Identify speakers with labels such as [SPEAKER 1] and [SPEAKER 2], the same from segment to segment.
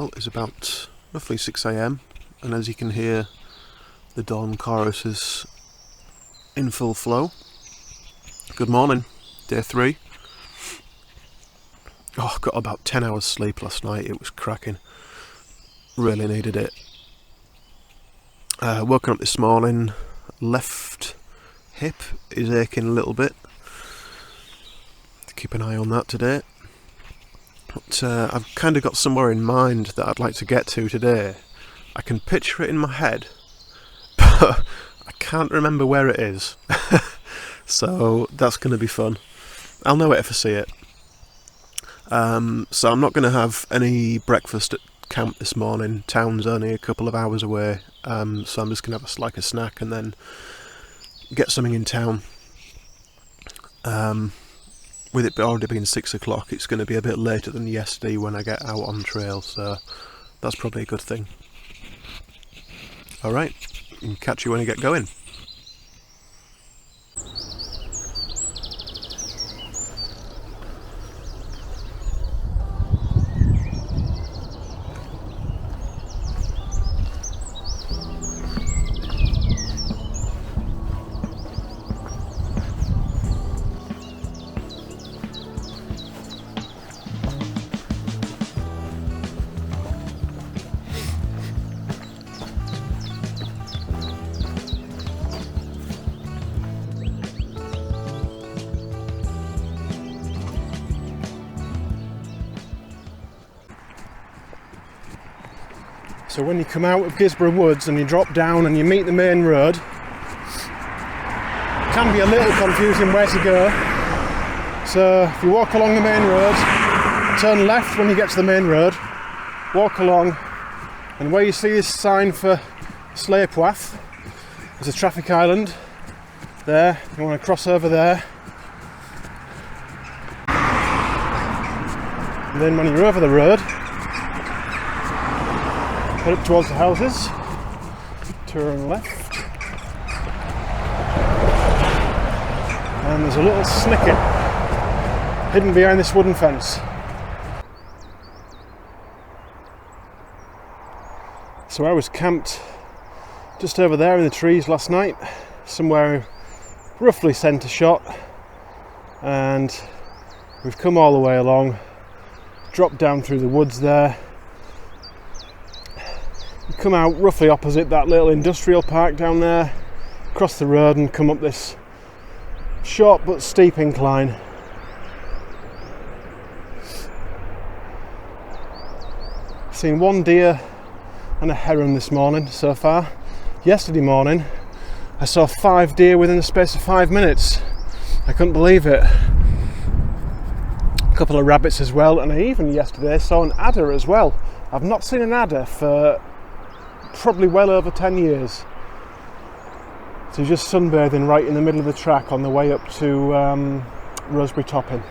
[SPEAKER 1] Well, it's about roughly 6 AM, and as you can hear, the dawn chorus is in full flow. Good morning, day 3. Oh, I got about 10 hours sleep last night. It was cracking. Really needed it. Woken up this morning, left hip is aching a little bit. Keep an eye on that today. But I've kind of got somewhere in mind that I'd like to get to today. I can picture it in my head, but I can't remember where it is. So that's going to be fun. I'll know it if I see it. So I'm not going to have any breakfast at camp this morning. Town's only a couple of hours away, so I'm just going to have a snack and then get something in town. With it already being 6 o'clock, it's going to be a bit later than yesterday when I get out on trail, so that's probably a good thing. Alright, catch you when you get going. So when you come out of Gisborough Woods and you drop down and you meet the main road, it can be a little confusing where to go. So if you walk along the main road, turn left when you get to the main road, walk along, and where you see this sign for Sleigh Path, there's a traffic island there. You want to cross over there. And then when you're over the road, head up towards the houses, turn left, and there's a little snicket hidden behind this wooden fence. So I was camped just over there in the trees last night, somewhere roughly centre shot, and we've come all the way along, dropped down through the woods there, come out roughly opposite that little industrial park down there, cross the road and come up this short but steep incline. Seen one deer and a heron this morning so far. Yesterday morning I saw 5 deer within the space of 5 minutes. I couldn't believe it. A couple of rabbits as well, and I even yesterday saw an adder as well. I've not seen an adder for probably well over 10 years. So just sunbathing right in the middle of the track on the way up to Rosebery Topping.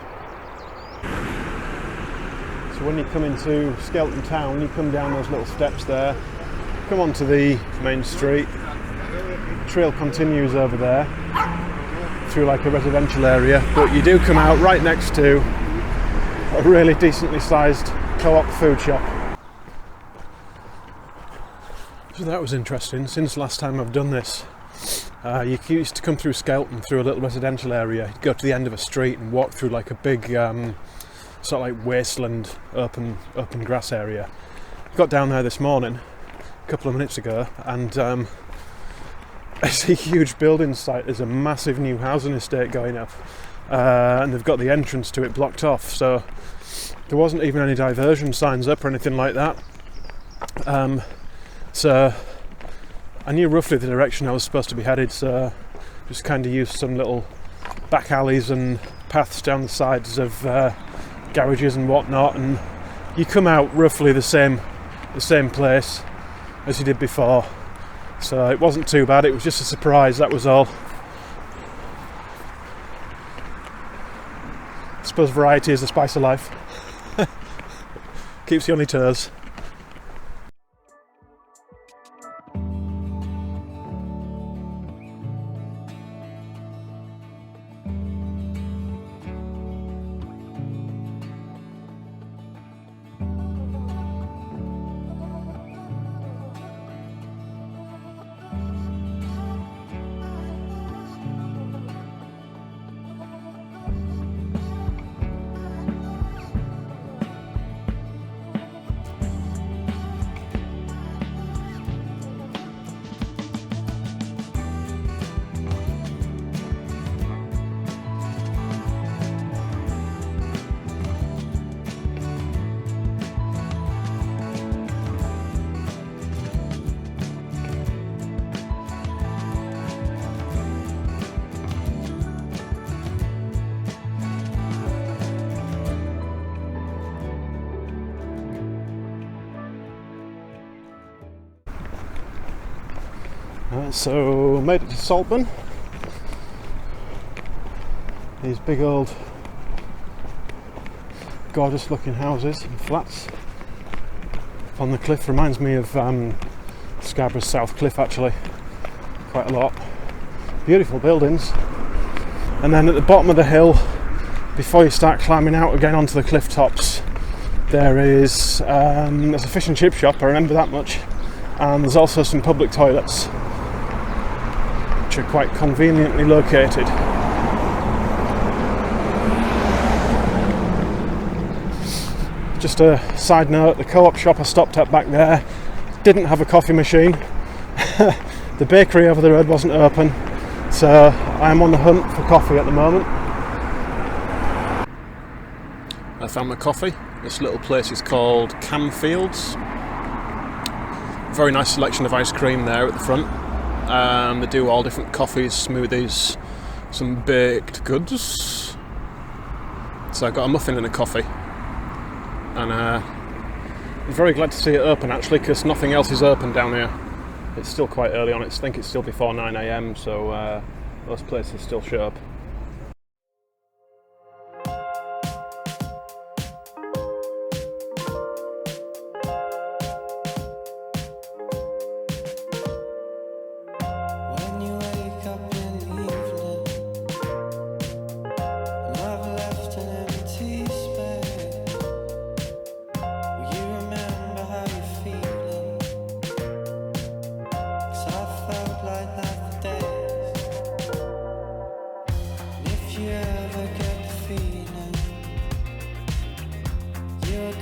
[SPEAKER 1] So when you come into Skelton Town, you come down those little steps there, come onto the main street, the trail continues over there through like a residential area, but you do come out right next to a really decently sized co-op food shop. So that was interesting. Since last time I've done this, you used to come through Skelton through a little residential area. You'd go to the end of a street and walk through like a big sort of like wasteland open grass area. Got down there this morning a couple of minutes ago, and it's a huge building site. There's a massive new housing estate going up, and they've got the entrance to it blocked off, so there wasn't even any diversion signs up or anything like that. So I knew roughly the direction I was supposed to be headed, so just kind of used some little back alleys and paths down the sides of garages and whatnot, and you come out roughly the same place as you did before. So it wasn't too bad, it was just a surprise, that was all. I suppose variety is the spice of life. Keeps you on your toes. So made it to Saltburn. These big old gorgeous looking houses and flats on the cliff. Reminds me of Scarborough's South Cliff actually, quite a lot. Beautiful buildings. And then at the bottom of the hill, before you start climbing out again onto the cliff tops, there's a fish and chip shop, I remember that much, and there's also some public toilets which are quite conveniently located. Just a side note, the co-op shop I stopped at back there didn't have a coffee machine. The bakery over the road wasn't open, so I'm on the hunt for coffee at the moment. I found my coffee. This little place is called Camfields. Very nice selection of ice cream there at the front. They do all different coffees, smoothies, some baked goods. So I got a muffin and a coffee. And I'm very glad to see it open actually, because nothing else is open down here. It's still quite early on. I think it's still before 9 AM, so most places still show up.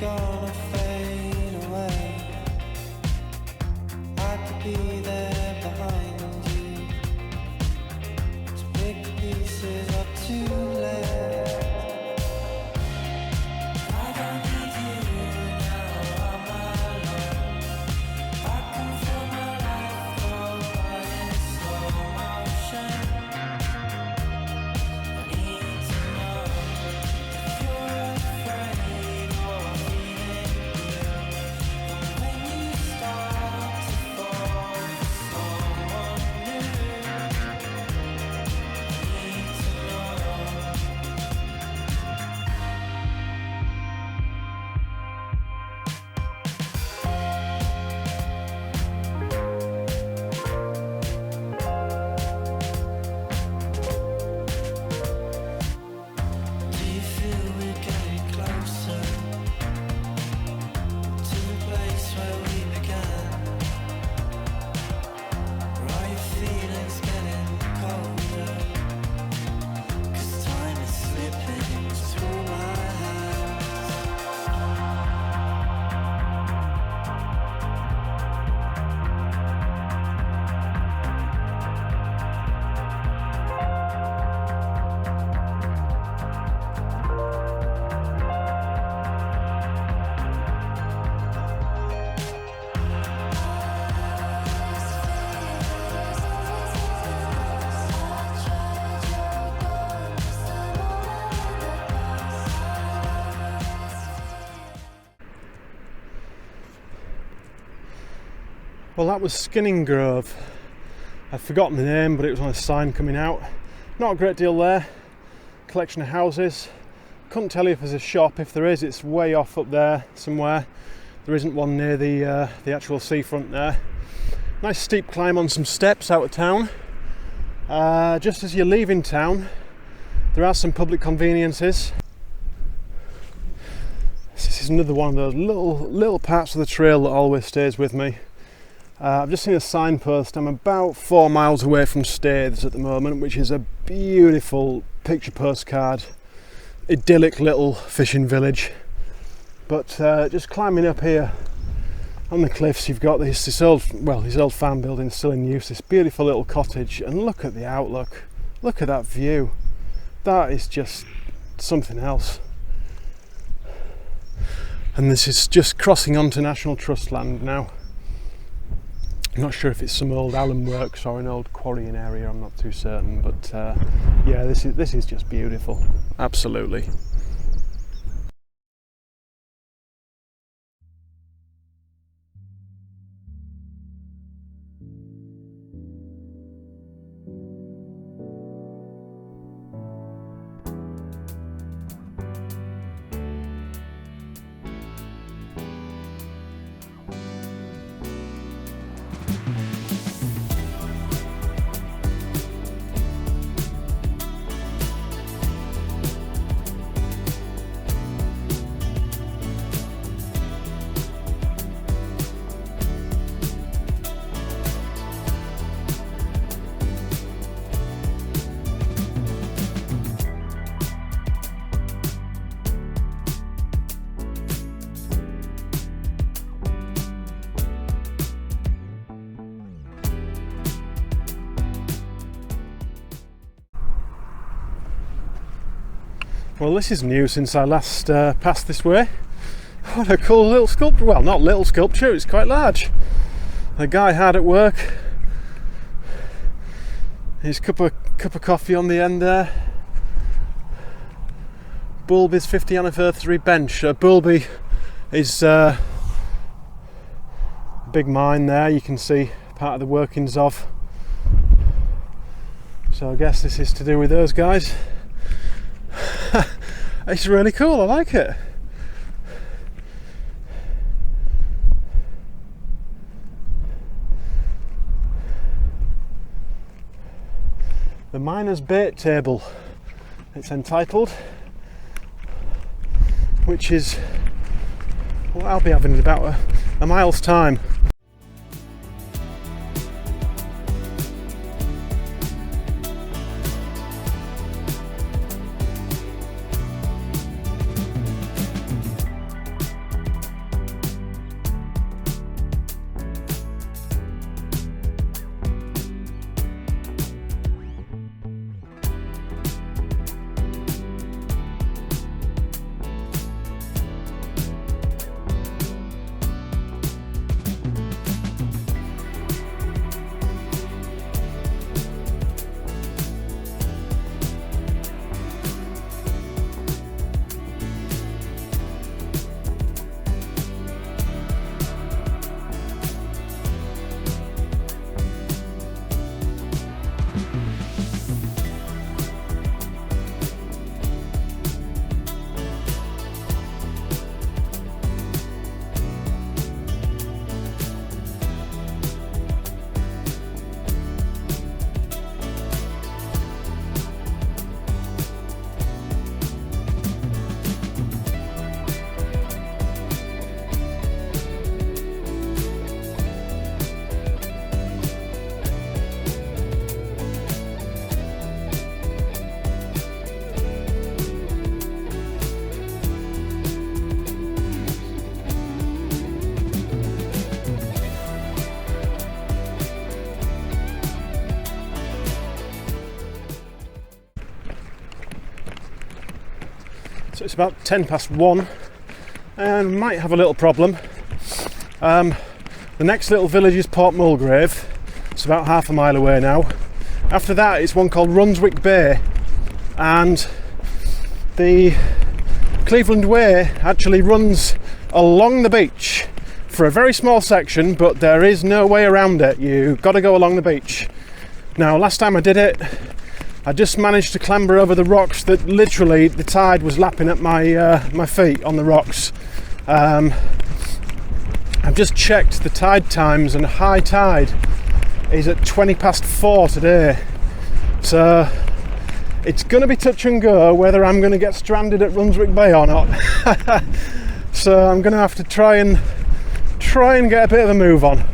[SPEAKER 2] Gonna fade away. I could be there behind you to pick the pieces up too late. I don't need you now, I'm alone. I can feel my life go by in slow motion. I need to know if you're afraid or
[SPEAKER 1] Well, that was Skinning Grove. I've forgotten the name, but it was on a sign coming out. Not a great deal there. Collection of houses. Couldn't tell you if there's a shop. If there is, it's way off up there somewhere. There isn't one near the actual seafront there. Nice steep climb on some steps out of town. Just as you're leaving town, there are some public conveniences. This is another one of those little parts of the trail that always stays with me. I've just seen a signpost. I'm about 4 miles away from Staithes at the moment, which is a beautiful picture postcard, idyllic little fishing village. But just climbing up here on the cliffs, you've got this old farm building still in use, this beautiful little cottage, and look at the outlook. Look at that view. That is just something else. And this is just crossing onto National Trust land now. I'm not sure if it's some old alum works or an old quarrying area, I'm not too certain, but yeah, this is just beautiful, absolutely. Well, this is new since I last passed this way. What a cool little sculpture. Well, not little sculpture, it's quite large. The guy hard at work. His cup of coffee on the end there. Bulby's 50th anniversary bench. Bulby is a big mine there, you can see part of the workings of. So I guess this is to do with those guys. It's really cool, I like it. The Miner's Bait Table, it's entitled, which is what I'll be having in about a mile's time. So it's about 1:10 and might have a little problem. The next little village is Port Mulgrave. It's about half a mile away now. After that it's one called Runswick Bay, and the Cleveland Way actually runs along the beach for a very small section, but there is no way around it. You've got to go along the beach. Now, last time I did it, I just managed to clamber over the rocks that literally the tide was lapping at my feet on the rocks. I've just checked the tide times, and high tide is at 4:20 today. So it's going to be touch and go whether I'm going to get stranded at Runswick Bay or not. So I'm going to have to try and get a bit of a move on.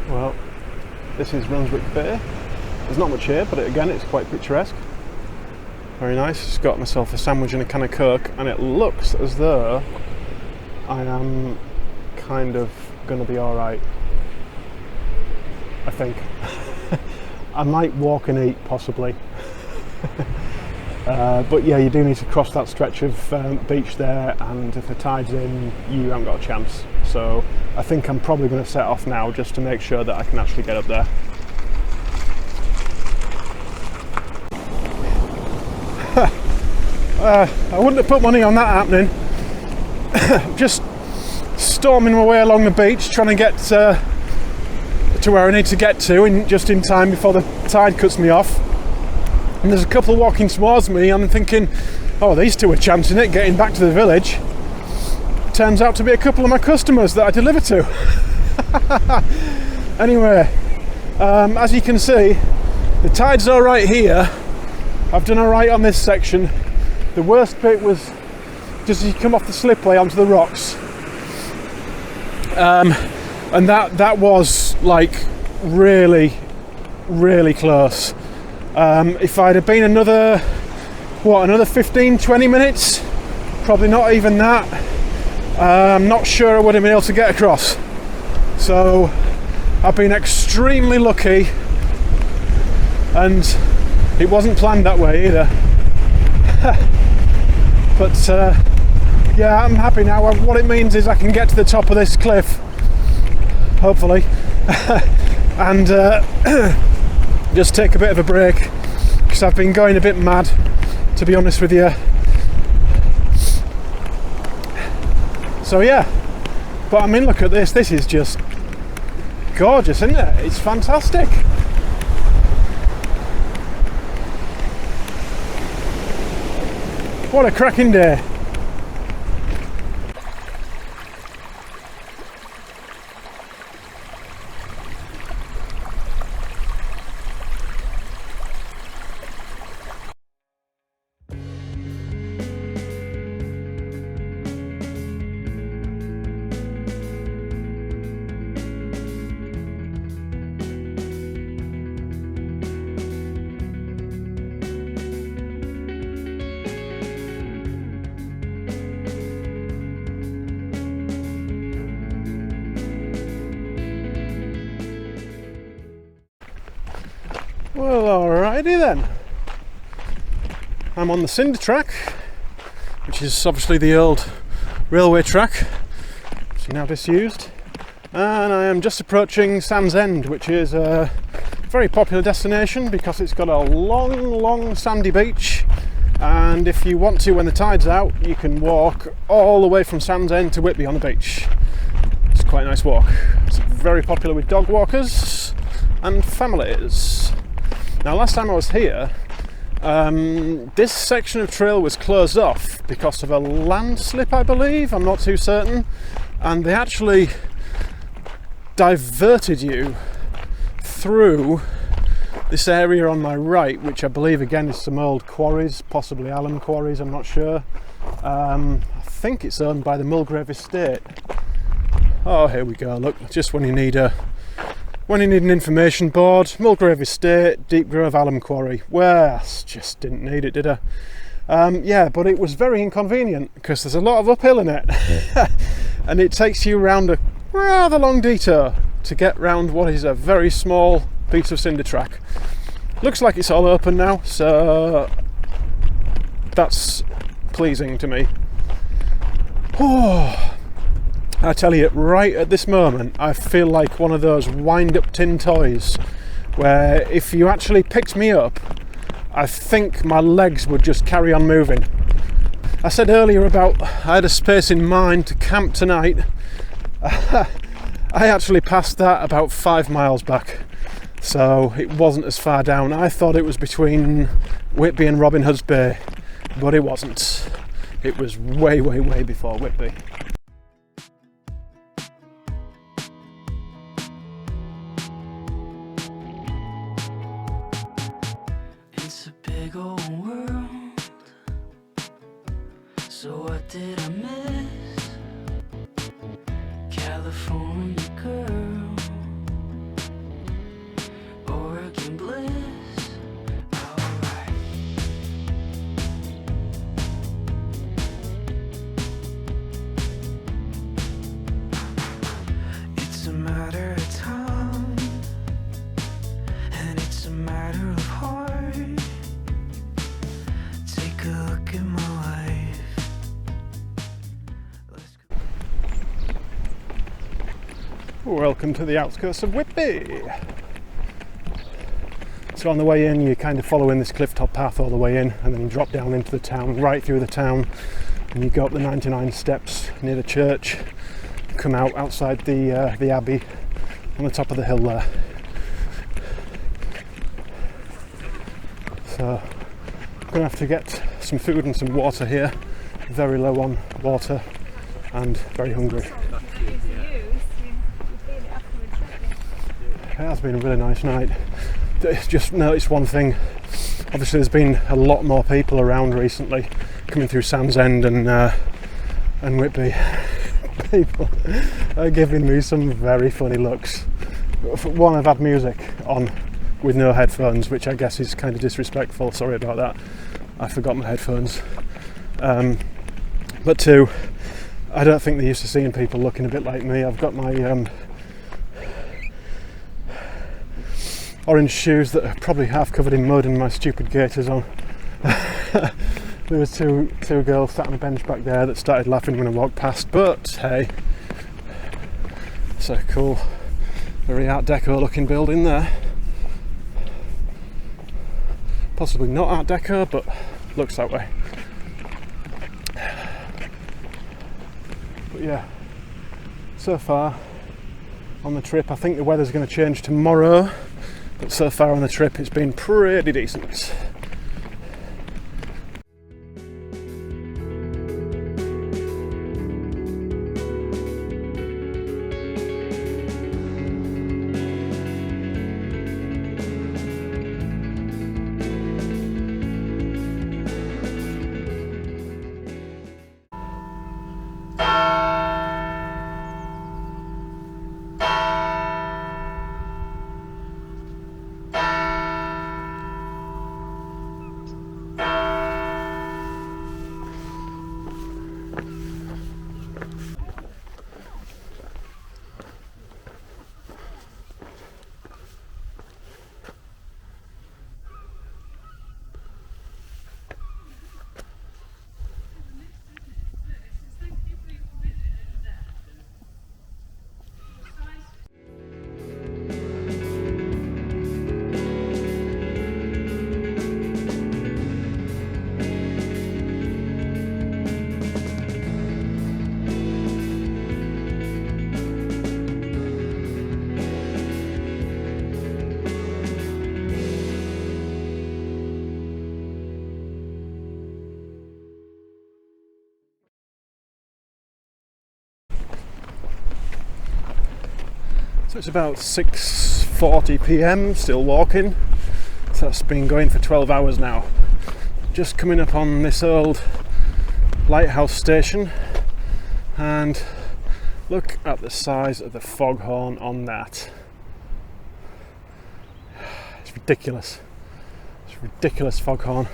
[SPEAKER 1] Well, this is Runswick Bay. There's not much here, but again, it's quite picturesque. Very nice. Just got myself a sandwich and a can of Coke, and it looks as though I am kind of going to be alright. I think. I might walk and eat, possibly. But yeah, you do need to cross that stretch of beach there, and if the tide's in, you haven't got a chance. So I think I'm probably going to set off now just to make sure that I can actually get up there. I wouldn't have put money on that happening. Just storming my way along the beach, trying to get to where I need to get to just in time before the tide cuts me off. And there's a couple walking towards me, and I'm thinking, oh, these two are chancing it, getting back to the village. Turns out to be a couple of my customers that I deliver to. Anyway, as you can see, the tide's all right here. I've done all right on this section. The worst bit was just as you come off the slipway onto the rocks. And that was like really, really close. If I'd have been another 15-20 minutes, probably not even that, I'm not sure I would have been able to get across. So I've been extremely lucky and it wasn't planned that way either. But yeah, I'm happy now. What it means is I can get to the top of this cliff, hopefully, and just take a bit of a break, because I've been going a bit mad, to be honest with you. So yeah, but I mean, look at this. This is just gorgeous, isn't it? It's fantastic. What a cracking day. Well, alrighty then. I'm on the cinder track, which is obviously the old railway track, so now disused, and I am just approaching Sands End, which is a very popular destination because it's got a long sandy beach, and if you want to, when the tide's out, you can walk all the way from Sands End to Whitby on the beach. It's quite a nice walk. It's very popular with dog walkers and families. Now, last time I was here, this section of trail was closed off because of a landslip, I believe. I'm not too certain. And they actually diverted you through this area on my right, which I believe again is some old quarries, possibly alum quarries, I'm not sure. I think it's owned by the Mulgrave Estate. Oh, here we go. Look, just when you need an information board, Mulgrave Estate, Deep Grove Alum Quarry. Well, I just didn't need it, did I? Yeah, but it was very inconvenient because there's a lot of uphill in it. And it takes you around a rather long detour to get round what is a very small piece of cinder track. Looks like it's all open now, so that's pleasing to me. Oh, I tell you, right at this moment, I feel like one of those wind-up tin toys where if you actually picked me up, I think my legs would just carry on moving. I said earlier about I had a space in mind to camp tonight. I actually passed that about 5 miles back, so it wasn't as far down. I thought it was between Whitby and Robin Hood's Bay, but it wasn't. It was way before Whitby.
[SPEAKER 2] It's a big old world, so what did I miss? California girl, Oregon bliss, alright. It's a matter of time, and it's a matter of heart. Take a look at my life. Let's go.
[SPEAKER 1] Welcome to the outskirts of Whitby. So on the way in, you kind of follow in this clifftop path all the way in, and then you drop down into the town, right through the town, and you go up the 99 steps near the church, come out outside the abbey on the top of the hill there. So I'm going to have to get some food and some water here. Very low on water and very hungry. It has been a really nice night. Just noticed one thing. Obviously there's been a lot more people around recently coming through Sands End and Whitby. People are giving me some very funny looks. For one, I've had music on with no headphones, which I guess is kind of disrespectful. Sorry about that. I forgot my headphones. But two, I don't think they're used to seeing people looking a bit like me. I've got my orange shoes that are probably half covered in mud and my stupid gaiters on. There was two girls sat on a bench back there that started laughing when I walked past, but hey, it's a cool, very Art Deco looking building there. Possibly not Art Deco, but looks that way. But yeah, so far on the trip, I think the weather's going to change tomorrow, but so far on the trip it's been pretty decent. So it's about 6:40 p.m, still walking, so that's been going for 12 hours now. Just coming up on this old lighthouse station, and look at the size of the foghorn on that. It's ridiculous. It's a ridiculous foghorn.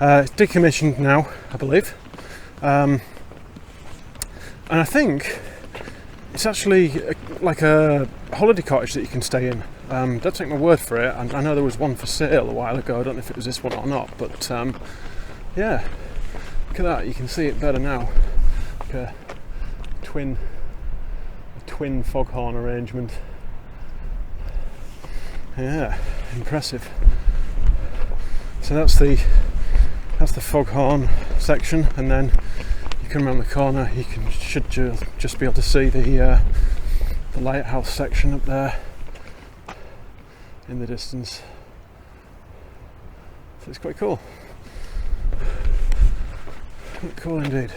[SPEAKER 1] It's decommissioned now, I believe, and I think it's actually like a holiday cottage that you can stay in. Don't take my word for it. I know there was one for sale a while ago. I don't know if it was this one or not, but yeah, look at that. You can see it better now. Like a twin foghorn arrangement. Yeah, impressive. So that's the foghorn section, and then you come around the corner, you should just be able to see the lighthouse section up there in the distance. So it's quite cool. Quite cool indeed.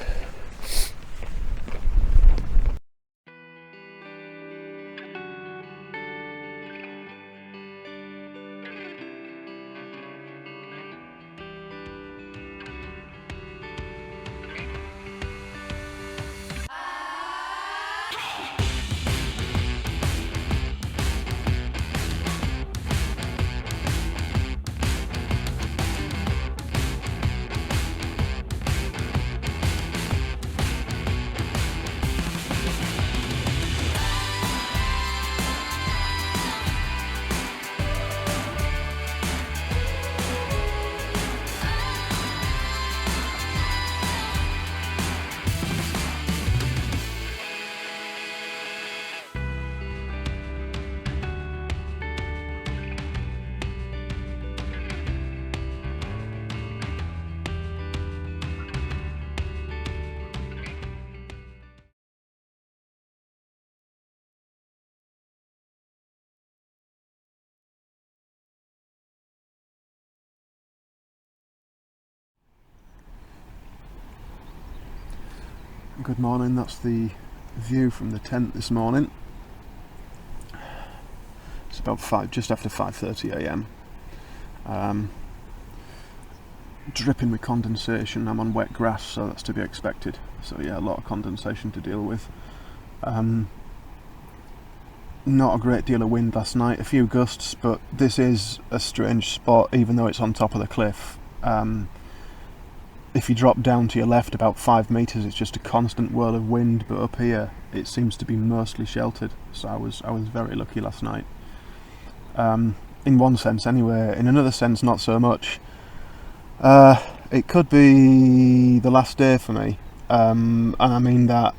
[SPEAKER 1] Good morning, that's the view from the tent this morning. It's about just after 5:30 a.m. Dripping with condensation. I'm on wet grass, so that's to be expected. So yeah, a lot of condensation to deal with. Not a great deal of wind last night, a few gusts, but this is a strange spot, even though it's on top of the cliff. If you drop down to your left about 5 metres, it's just a constant whirl of wind, but up here it seems to be mostly sheltered, so I was very lucky last night. in one sense anyway. In another sense, not so much. It could be the last day for me, and I mean that,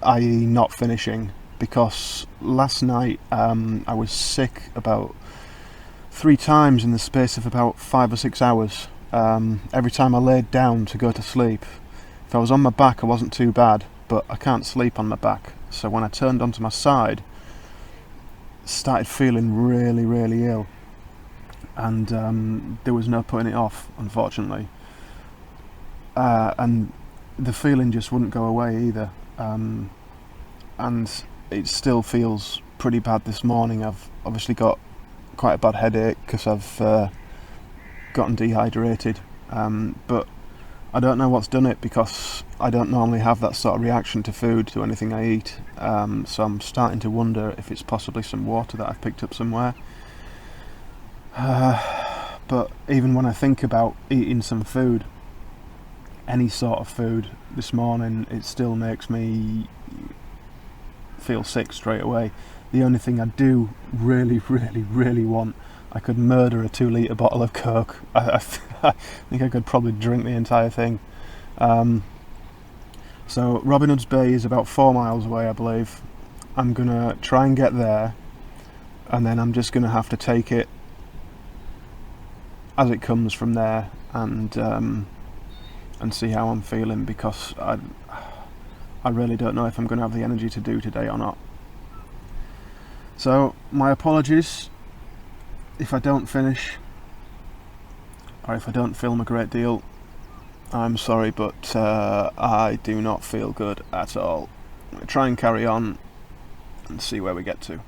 [SPEAKER 1] i.e. not finishing, because last night I was sick about 3 times in the space of about 5 or 6 hours. Every time I laid down to go to sleep, if I was on my back I wasn't too bad, but I can't sleep on my back, so when I turned onto my side, started feeling really, really ill, and there was no putting it off, unfortunately. And the feeling just wouldn't go away either, and it still feels pretty bad this morning. I've obviously got quite a bad headache because I've gotten dehydrated, but I don't know what's done it, because I don't normally have that sort of reaction to food, to anything I eat, so I'm starting to wonder if it's possibly some water that I've picked up somewhere. But even when I think about eating some food, any sort of food, this morning, it still makes me feel sick straight away. The only thing I do really, really, really want, I could murder a 2-litre bottle of Coke. I think I could probably drink the entire thing. So Robin Hood's Bay is about 4 miles away, I believe. I'm gonna try and get there, and then I'm just gonna have to take it as it comes from there, and see how I'm feeling, because I really don't know if I'm going to have the energy to do today or not. So my apologies if I don't finish, or if I don't film a great deal. I'm sorry, but I do not feel good at all. I'm going to try and carry on and see where we get to.